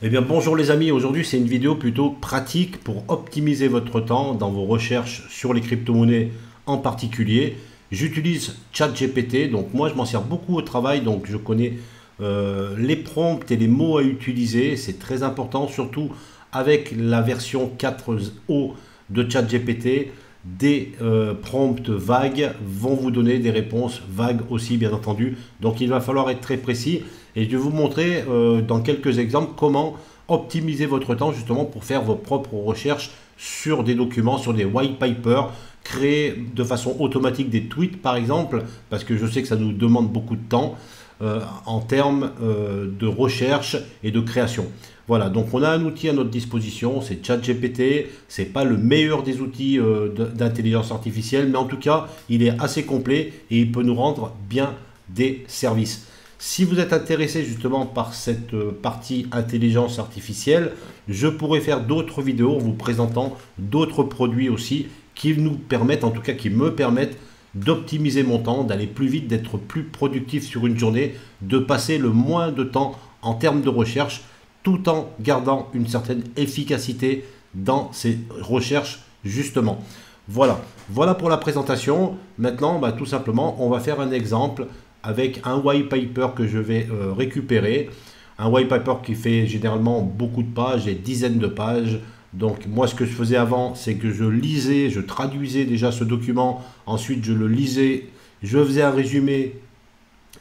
Eh bien bonjour les amis, aujourd'hui c'est une vidéo plutôt pratique pour optimiser votre temps dans vos recherches sur les crypto-monnaies en particulier. J'utilise ChatGPT, donc moi je m'en sers beaucoup au travail, donc je connais les prompts et les mots à utiliser, c'est très important, surtout avec la version 4.0 de ChatGPT. Des prompts vagues vont vous donner des réponses vagues aussi bien entendu, donc il va falloir être très précis et je vais vous montrer dans quelques exemples comment optimiser votre temps justement pour faire vos propres recherches sur des documents, sur des white papers, créer de façon automatique des tweets par exemple, parce que je sais que ça nous demande beaucoup de temps en termes de recherche et de création. Voilà, donc on a un outil à notre disposition, c'est ChatGPT, c'est pas le meilleur des outils d'intelligence artificielle, mais en tout cas, il est assez complet et il peut nous rendre bien des services. Si vous êtes intéressé justement par cette partie intelligence artificielle, je pourrais faire d'autres vidéos en vous présentant d'autres produits aussi qui nous permettent, en tout cas qui me permettent d'optimiser mon temps, d'aller plus vite, d'être plus productif sur une journée, de passer le moins de temps en termes de recherche tout en gardant une certaine efficacité dans ces recherches justement. Voilà pour la présentation. Maintenant, tout simplement, on va faire un exemple avec un white paper que je vais récupérer. Un white paper qui fait généralement beaucoup de pages, des dizaines de pages. Donc moi ce que je faisais avant, c'est que je lisais, je traduisais déjà ce document, ensuite je le lisais, je faisais un résumé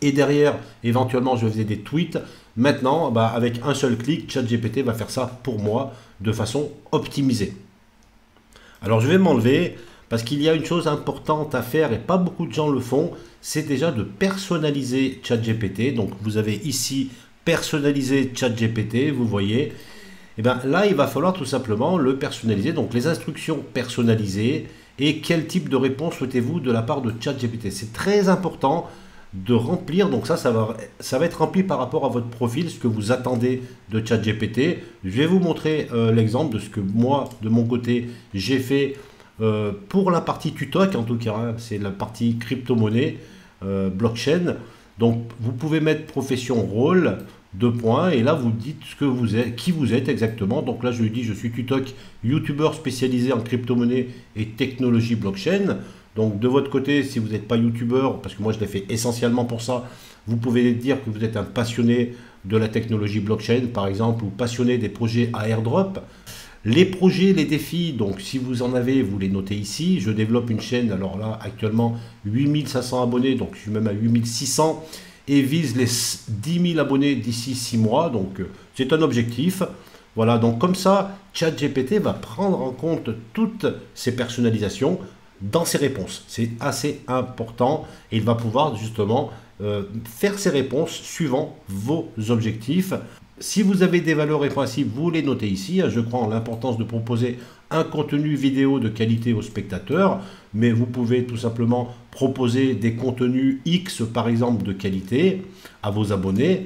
et derrière éventuellement je faisais des tweets. Maintenant, avec un seul clic, ChatGPT va faire ça pour moi de façon optimisée. Alors je vais m'enlever parce qu'il y a une chose importante à faire et pas beaucoup de gens le font, c'est déjà de personnaliser ChatGPT. Donc vous avez ici personnaliser ChatGPT, vous voyez. Et bien là, il va falloir tout simplement le personnaliser. Donc les instructions personnalisées et quel type de réponse souhaitez-vous de la part de ChatGPT. C'est très important de remplir, donc ça va être rempli par rapport à votre profil, ce que vous attendez de ChatGPT. Je vais vous montrer l'exemple de ce que moi, de mon côté, j'ai fait pour la partie tutoc, en tout cas, hein, c'est la partie crypto-monnaie, blockchain. Donc vous pouvez mettre profession, rôle, 2 points, et là vous dites ce que vous êtes, qui vous êtes exactement. Donc là je lui dis je suis tutoc, youtubeur spécialisé en crypto-monnaie et technologie blockchain. Donc de votre côté, si vous n'êtes pas youtubeur, parce que moi je l'ai fait essentiellement pour ça, vous pouvez dire que vous êtes un passionné de la technologie blockchain par exemple, ou passionné des projets à airdrop. Les projets, les défis, donc si vous en avez, vous les notez ici. Je développe une chaîne, alors là actuellement 8500 abonnés, donc je suis même à 8600 et vise les 10 000 abonnés d'ici 6 mois, donc c'est un objectif. Voilà, donc comme ça, ChatGPT va prendre en compte toutes ces personnalisations dans ses réponses. C'est assez important et il va pouvoir justement faire ses réponses suivant vos objectifs. Si vous avez des valeurs et principes, vous les notez ici. Je crois en l'importance de proposer un contenu vidéo de qualité aux spectateurs, mais vous pouvez tout simplement proposer des contenus X, par exemple, de qualité à vos abonnés.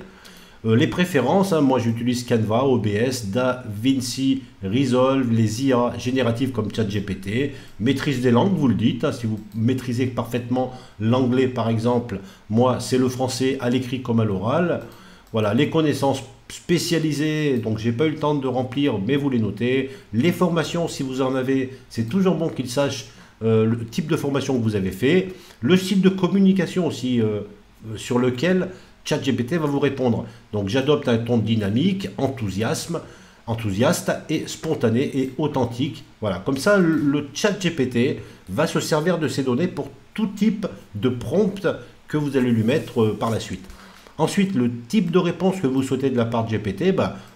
Les préférences, moi j'utilise Canva, OBS, DaVinci, Resolve, les IA génératives comme ChatGPT, maîtrise des langues, vous le dites, si vous maîtrisez parfaitement l'anglais par exemple, moi c'est le français à l'écrit comme à l'oral. Voilà, les connaissances spécialisées, donc j'ai pas eu le temps de remplir, mais vous les notez. Les formations, si vous en avez, c'est toujours bon qu'ils sachent le type de formation que vous avez fait. Le style de communication aussi sur lequel ChatGPT va vous répondre. Donc j'adopte un ton dynamique, enthousiaste et spontané et authentique. Voilà, comme ça le ChatGPT va se servir de ces données pour tout type de prompt que vous allez lui mettre par la suite. Ensuite, le type de réponse que vous souhaitez de la part de GPT,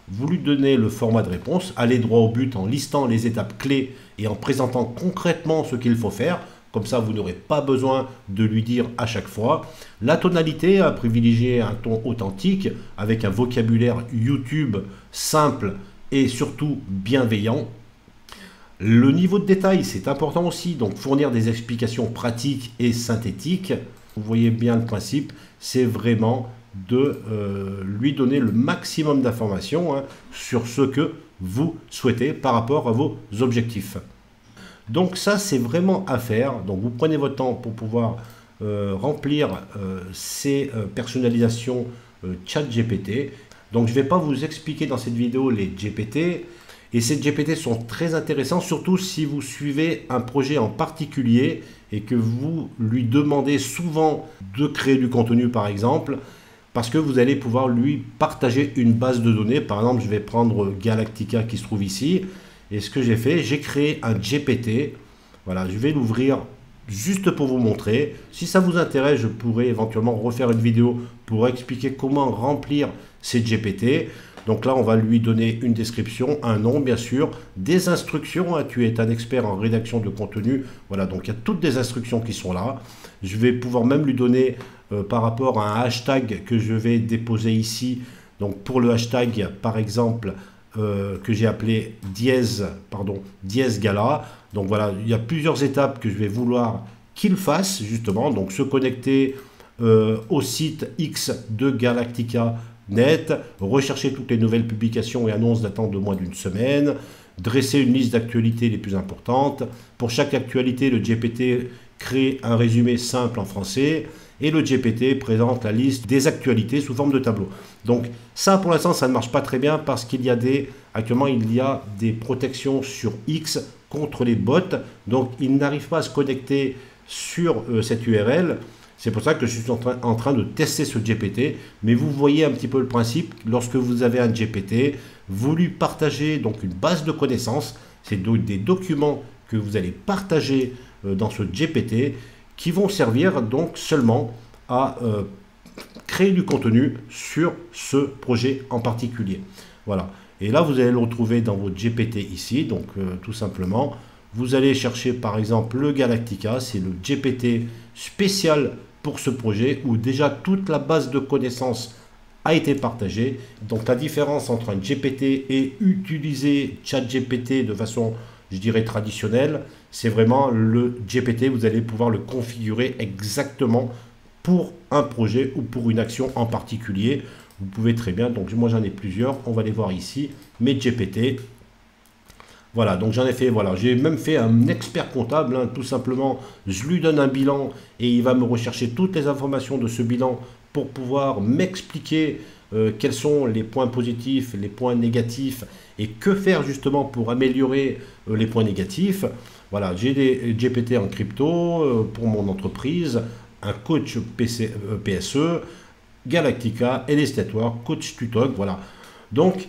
vous lui donnez le format de réponse, allez droit au but en listant les étapes clés et en présentant concrètement ce qu'il faut faire. Comme ça, vous n'aurez pas besoin de lui dire à chaque fois. La tonalité, à privilégier un ton authentique avec un vocabulaire YouTube simple et surtout bienveillant. Le niveau de détail, c'est important aussi, donc fournir des explications pratiques et synthétiques. Vous voyez bien le principe, c'est vraiment de lui donner le maximum d'informations sur ce que vous souhaitez par rapport à vos objectifs. Donc ça, c'est vraiment à faire. Donc vous prenez votre temps pour pouvoir remplir ces personnalisations ChatGPT. Donc je ne vais pas vous expliquer dans cette vidéo les GPT. Et ces GPT sont très intéressants, surtout si vous suivez un projet en particulier et que vous lui demandez souvent de créer du contenu par exemple, parce que vous allez pouvoir lui partager une base de données. Par exemple, je vais prendre Galactica qui se trouve ici. Et ce que j'ai fait, j'ai créé un GPT. Voilà, je vais l'ouvrir juste pour vous montrer. Si ça vous intéresse, je pourrais éventuellement refaire une vidéo pour expliquer comment remplir ces GPT. Donc là, on va lui donner une description, un nom bien sûr, des instructions. Tu es un expert en rédaction de contenu. Voilà, donc il y a toutes des instructions qui sont là. Je vais pouvoir même lui donner par rapport à un hashtag que je vais déposer ici. Donc pour le hashtag, par exemple, que j'ai appelé dièse gala. Donc voilà, il y a plusieurs étapes que je vais vouloir qu'il fasse justement. Donc se connecter au site X de Galactica.net, rechercher toutes les nouvelles publications et annonces datant de moins d'une semaine, dresser une liste d'actualités les plus importantes. Pour chaque actualité, le GPT crée un résumé simple en français et le GPT présente la liste des actualités sous forme de tableau. Donc ça, pour l'instant, ça ne marche pas très bien parce qu'il y a actuellement, il y a des protections sur X contre les bots. Donc, il n'arrive pas à se connecter sur cette URL. C'est pour ça que je suis en train de tester ce GPT. Mais vous voyez un petit peu le principe. Lorsque vous avez un GPT, vous lui partagez donc une base de connaissances. C'est des documents que vous allez partager dans ce GPT qui vont servir donc seulement à créer du contenu sur ce projet en particulier. Voilà. Et là, vous allez le retrouver dans votre GPT ici. Donc, tout simplement, vous allez chercher par exemple le Galactica. C'est le GPT spécial pour ce projet où déjà toute la base de connaissances a été partagée. Donc, la différence entre un GPT et utiliser ChatGPT de façon, je dirais, traditionnelle, c'est vraiment le GPT. Vous allez pouvoir le configurer exactement pour un projet ou pour une action en particulier. Vous pouvez très bien, donc moi j'en ai plusieurs, on va les voir ici, mes GPT. Voilà, donc j'en ai fait, voilà, j'ai même fait un expert comptable, hein, tout simplement, je lui donne un bilan et il va me rechercher toutes les informations de ce bilan pour pouvoir m'expliquer quels sont les points positifs, les points négatifs et que faire justement pour améliorer les points négatifs. Voilà, j'ai des GPT en crypto pour mon entreprise, un coach PSE, Galactica et les Stateware, coach Tutok, voilà. Donc,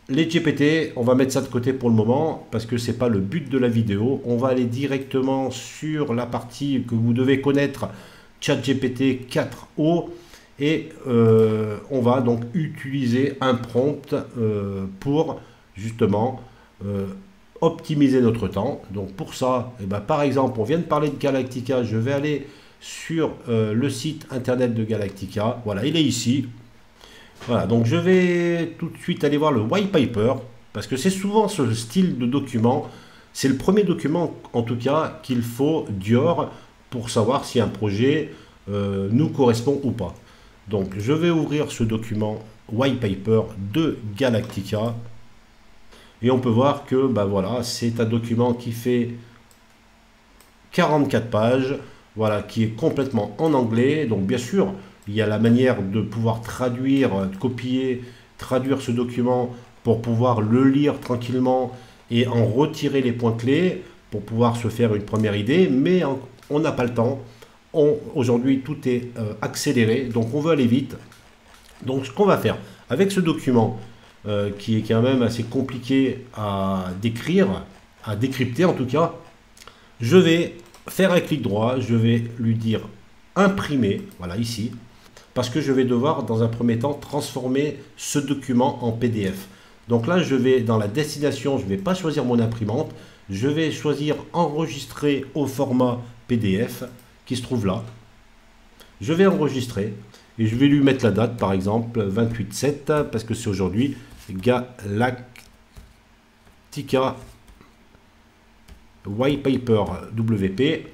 les GPT, on va mettre ça de côté pour le moment parce que ce n'est pas le but de la vidéo. On va aller directement sur la partie que vous devez connaître, ChatGPT 4o. Et on va donc utiliser un prompt pour justement optimiser notre temps. Donc pour ça, eh ben, par exemple, on vient de parler de Galactica, je vais aller sur le site internet de Galactica. Voilà, il est ici. Voilà, donc je vais tout de suite aller voir le white paper, parce que c'est souvent ce style de document. C'est le premier document, en tout cas, qu'il faut Dior pour savoir si un projet nous correspond ou pas. Donc je vais ouvrir ce document white paper de Galactica. Et on peut voir que bah voilà, c'est un document qui fait 44 pages, voilà, qui est complètement en anglais. Donc bien sûr, il y a la manière de pouvoir traduire, copier, traduire ce document pour pouvoir le lire tranquillement et en retirer les points clés pour pouvoir se faire une première idée. Mais on n'a pas le temps. Aujourd'hui, tout est accéléré, donc on veut aller vite. Donc ce qu'on va faire avec ce document, qui est quand même assez compliqué à décrire, à décrypter en tout cas, je vais faire un clic droit, je vais lui dire imprimer, voilà ici, parce que je vais devoir dans un premier temps transformer ce document en PDF. Donc là, je vais dans la destination, je ne vais pas choisir mon imprimante, je vais choisir enregistrer au format PDF qui se trouve là. Je vais enregistrer et je vais lui mettre la date, par exemple 28/7, parce que c'est aujourd'hui, Galactica White Paper WP.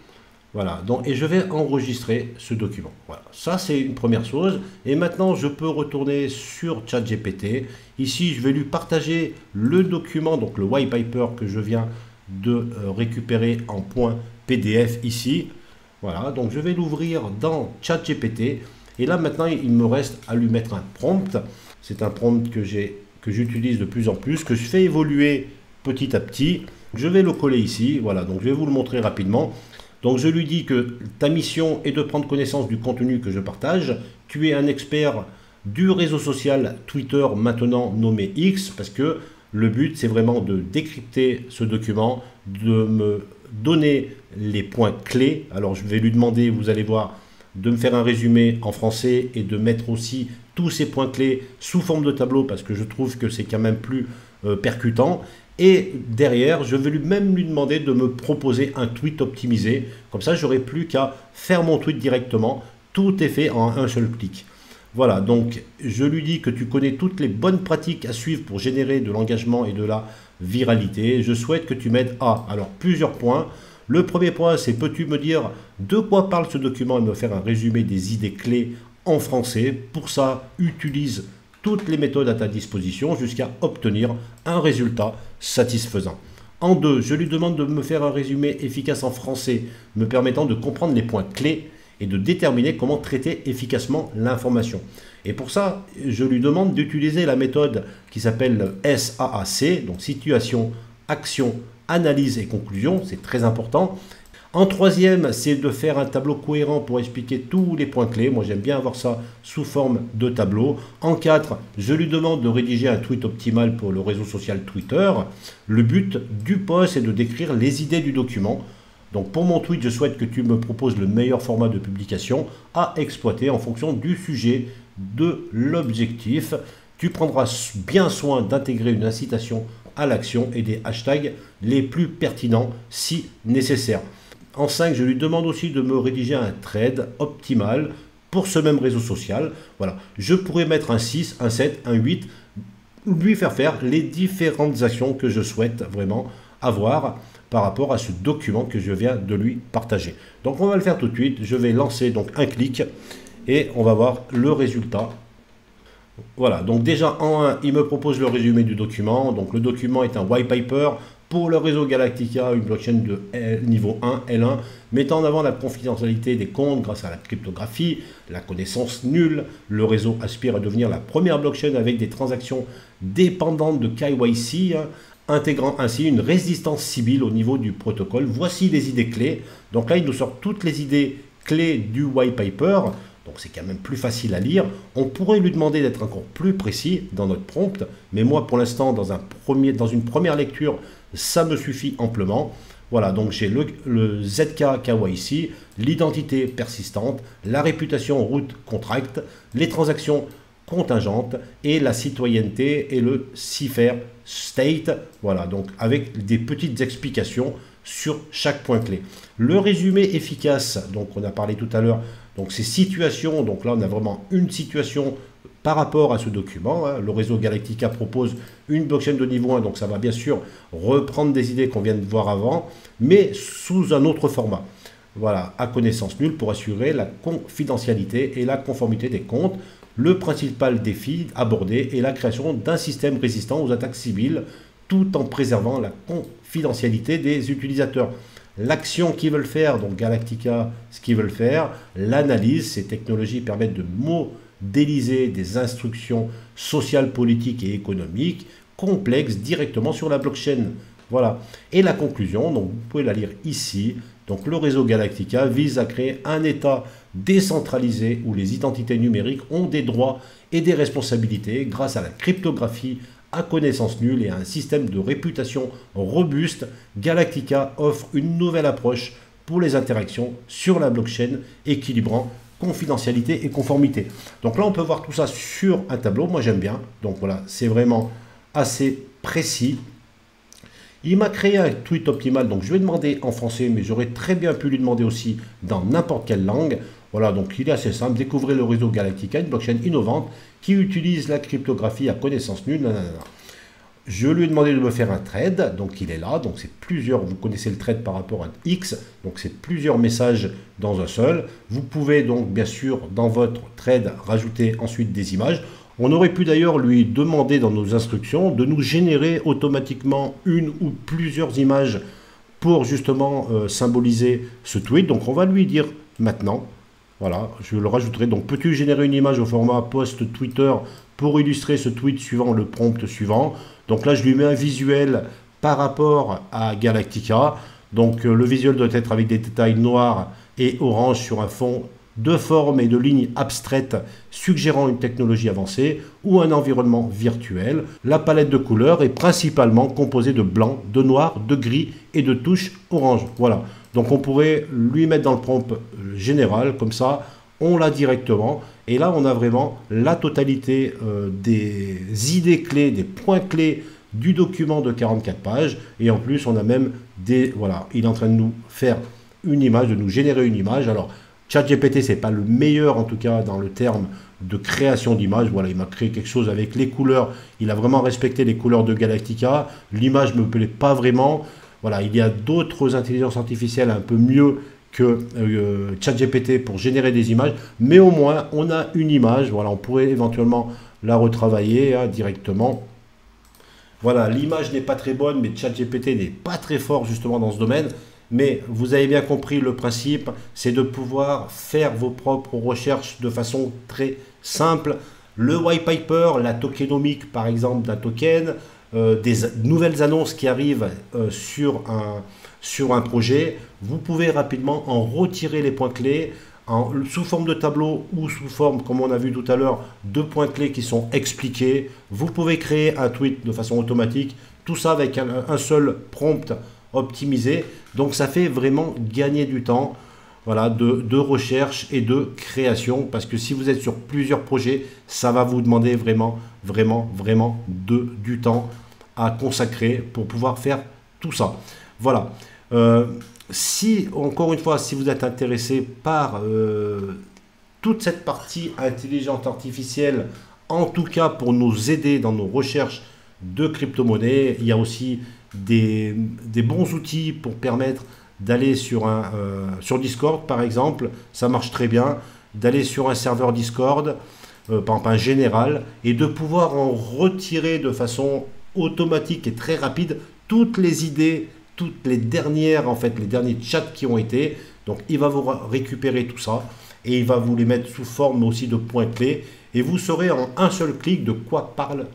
Voilà, donc, et je vais enregistrer ce document. Voilà, ça c'est une première chose. Et maintenant, je peux retourner sur ChatGPT. Ici, je vais lui partager le document, donc le white paper que je viens de récupérer en point PDF ici. Voilà, donc je vais l'ouvrir dans ChatGPT. Et là, maintenant, il me reste à lui mettre un prompt. C'est un prompt que j'utilise de plus en plus, que je fais évoluer petit à petit. Je vais le coller ici, voilà, donc je vais vous le montrer rapidement. Donc je lui dis que ta mission est de prendre connaissance du contenu que je partage. Tu es un expert du réseau social Twitter, maintenant nommé X, parce que le but c'est vraiment de décrypter ce document, de me donner les points clés. Alors je vais lui demander, vous allez voir, de me faire un résumé en français et de mettre aussi tous ces points clés sous forme de tableau, parce que je trouve que c'est quand même plus percutant. Et derrière, je vais même lui demander de me proposer un tweet optimisé. Comme ça, j'aurai plus qu'à faire mon tweet directement. Tout est fait en un seul clic. Voilà, donc je lui dis que tu connais toutes les bonnes pratiques à suivre pour générer de l'engagement et de la viralité. Je souhaite que tu m'aides à... Alors, plusieurs points. Le premier point, c'est peux-tu me dire de quoi parle ce document et me faire un résumé des idées clés en français. Pour ça, utilise toutes les méthodes à ta disposition jusqu'à obtenir un résultat satisfaisant. En deux, je lui demande de me faire un résumé efficace en français, me permettant de comprendre les points clés et de déterminer comment traiter efficacement l'information. Et pour ça, je lui demande d'utiliser la méthode qui s'appelle SAAC, donc situation, action, analyse et conclusion, c'est très important. En troisième, c'est de faire un tableau cohérent pour expliquer tous les points clés. Moi, j'aime bien avoir ça sous forme de tableau. En 4, je lui demande de rédiger un tweet optimal pour le réseau social Twitter. Le but du post est de décrire les idées du document. Donc, pour mon tweet, je souhaite que tu me proposes le meilleur format de publication à exploiter en fonction du sujet, de l'objectif. Tu prendras bien soin d'intégrer une incitation à l'action et des hashtags les plus pertinents si nécessaire. En 5, je lui demande aussi de me rédiger un thread optimal pour ce même réseau social. Voilà, je pourrais mettre un 6, un 7, un 8, lui faire les différentes actions que je souhaite vraiment avoir par rapport à ce document que je viens de lui partager. Donc on va le faire tout de suite. Je vais lancer donc un clic et on va voir le résultat. Voilà, donc déjà en 1, il me propose le résumé du document. Donc le document est un white paper pour le réseau Galactica, une blockchain de niveau 1, L1, mettant en avant la confidentialité des comptes grâce à la cryptographie, la connaissance nulle. Le réseau aspire à devenir la première blockchain avec des transactions dépendantes de KYC, intégrant ainsi une résistance civile au niveau du protocole. Voici les idées clés. Donc là, il nous sort toutes les idées clés du white paper. Donc c'est quand même plus facile à lire. On pourrait lui demander d'être encore plus précis dans notre prompt, mais moi pour l'instant dans une première lecture, ça me suffit amplement. Voilà, donc j'ai le ZK KYC, l'identité persistante, la réputation root contract, les transactions contingentes et la citoyenneté et le cipher state. Voilà, donc avec des petites explications sur chaque point clé. Le résumé efficace, donc on a parlé tout à l'heure, donc ces situations, donc là on a vraiment une situation par rapport à ce document. Le réseau Galactica propose une blockchain de niveau 1, donc ça va bien sûr reprendre des idées qu'on vient de voir avant, mais sous un autre format. Voilà, à connaissance nulle pour assurer la confidentialité et la conformité des comptes. Le principal défi abordé est la création d'un système résistant aux attaques civiles, tout en préservant la confidentialité des utilisateurs. L'action qu'ils veulent faire, donc Galactica, ce qu'ils veulent faire, l'analyse, ces technologies permettent de modéliser des instructions sociales, politiques et économiques complexes directement sur la blockchain. Voilà. Et la conclusion, donc vous pouvez la lire ici. Donc le réseau Galactica vise à créer un État décentralisé où les identités numériques ont des droits et des responsabilités grâce à la cryptographie à connaissance nulle et à un système de réputation robuste. Galactica offre une nouvelle approche pour les interactions sur la blockchain, équilibrant confidentialité et conformité. Donc là, on peut voir tout ça sur un tableau. Moi, j'aime bien. Donc voilà, c'est vraiment assez précis. Il m'a créé un tweet optimal, donc je vais demander en français, mais j'aurais très bien pu lui demander aussi dans n'importe quelle langue. Voilà, donc il est assez simple. Découvrez le réseau Galactica, une blockchain innovante qui utilise la cryptographie à connaissance nulle. Nanana. Je lui ai demandé de me faire un thread, donc il est là. Donc c'est plusieurs, vous connaissez le thread par rapport à X, donc c'est plusieurs messages dans un seul. Vous pouvez donc bien sûr dans votre thread rajouter ensuite des images. On aurait pu d'ailleurs lui demander dans nos instructions de nous générer automatiquement une ou plusieurs images pour justement symboliser ce tweet. Donc on va lui dire maintenant. Voilà, je le rajouterai. Donc, peux-tu générer une image au format post Twitter pour illustrer ce tweet suivant, le prompt suivant. Donc là, je lui mets un visuel par rapport à Galactica. Donc le visuel doit être avec des détails noirs et orange sur un fond de formes et de lignes abstraites suggérant une technologie avancée ou un environnement virtuel. La palette de couleurs est principalement composée de blanc, de noir, de gris et de touches orange. Voilà. Donc on pourrait lui mettre dans le prompt général, comme ça on l'a directement. Et là on a vraiment la totalité des idées clés, des points clés du document de 44 pages. Et en plus on a même des... Voilà, il est en train de nous faire une image, de nous générer une image. Alors ChatGPT, c'est pas le meilleur en tout cas dans le terme de création d'images. Voilà, il m'a créé quelque chose avec les couleurs. Il a vraiment respecté les couleurs de Galactica. L'image me plaît pas vraiment. Voilà, il y a d'autres intelligences artificielles un peu mieux que ChatGPT pour générer des images. Mais au moins, on a une image. Voilà, on pourrait éventuellement la retravailler directement. Voilà, l'image n'est pas très bonne, mais ChatGPT n'est pas très fort justement dans ce domaine. Mais vous avez bien compris le principe, c'est de pouvoir faire vos propres recherches de façon très simple. Le white paper, la tokenomique par exemple d'un token, des nouvelles annonces qui arrivent sur un projet, vous pouvez rapidement en retirer les points clés sous forme de tableau ou sous forme, comme on a vu tout à l'heure, de points clés qui sont expliqués. Vous pouvez créer un tweet de façon automatique, tout ça avec un seul prompt optimisé. Donc ça fait vraiment gagner du temps, voilà, de recherche et de création, parce que si vous êtes sur plusieurs projets, ça va vous demander vraiment du temps à consacrer pour pouvoir faire tout ça. Voilà. Si, encore une fois, si vous êtes intéressé par toute cette partie intelligence artificielle, en tout cas pour nous aider dans nos recherches de crypto-monnaies, il y a aussi des bons outils pour permettre d'aller sur Discord par exemple, ça marche très bien, d'aller sur un serveur Discord, par exemple un général, et de pouvoir en retirer de façon automatique et très rapide toutes les idées, toutes les dernières, en fait, les derniers chats qui ont été. Donc il va vous récupérer tout ça et il va vous les mettre sous forme aussi de points clés, et vous saurez en un seul clic de quoi parle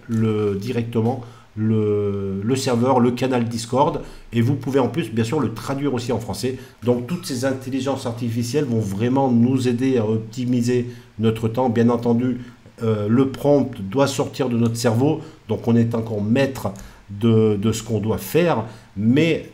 directement le serveur, le canal Discord, et vous pouvez en plus bien sûr le traduire aussi en français. Donc toutes ces intelligences artificielles vont vraiment nous aider à optimiser notre temps. Bien entendu, le prompt doit sortir de notre cerveau, donc on est encore maître de ce qu'on doit faire, mais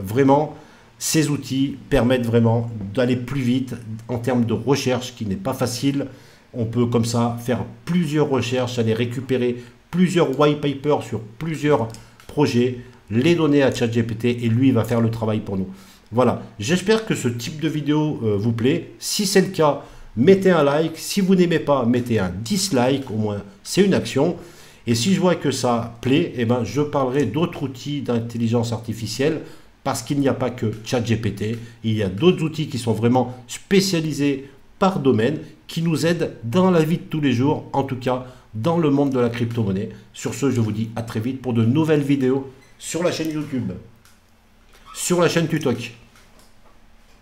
vraiment ces outils permettent vraiment d'aller plus vite en termes de recherche, qui n'est pas facile. On peut comme ça faire plusieurs recherches, aller récupérer plusieurs white papers sur plusieurs projets, les donner à ChatGPT et lui il va faire le travail pour nous. Voilà, j'espère que ce type de vidéo vous plaît. Si c'est le cas, mettez un like. Si vous n'aimez pas, mettez un dislike, au moins c'est une action. Et si je vois que ça plaît, eh ben, je parlerai d'autres outils d'intelligence artificielle, parce qu'il n'y a pas que ChatGPT, il y a d'autres outils qui sont vraiment spécialisés par domaine, qui nous aident dans la vie de tous les jours, en tout cas dans le monde de la crypto-monnaie. Sur ce, je vous dis à très vite pour de nouvelles vidéos sur la chaîne YouTube, sur la chaîne Tutok.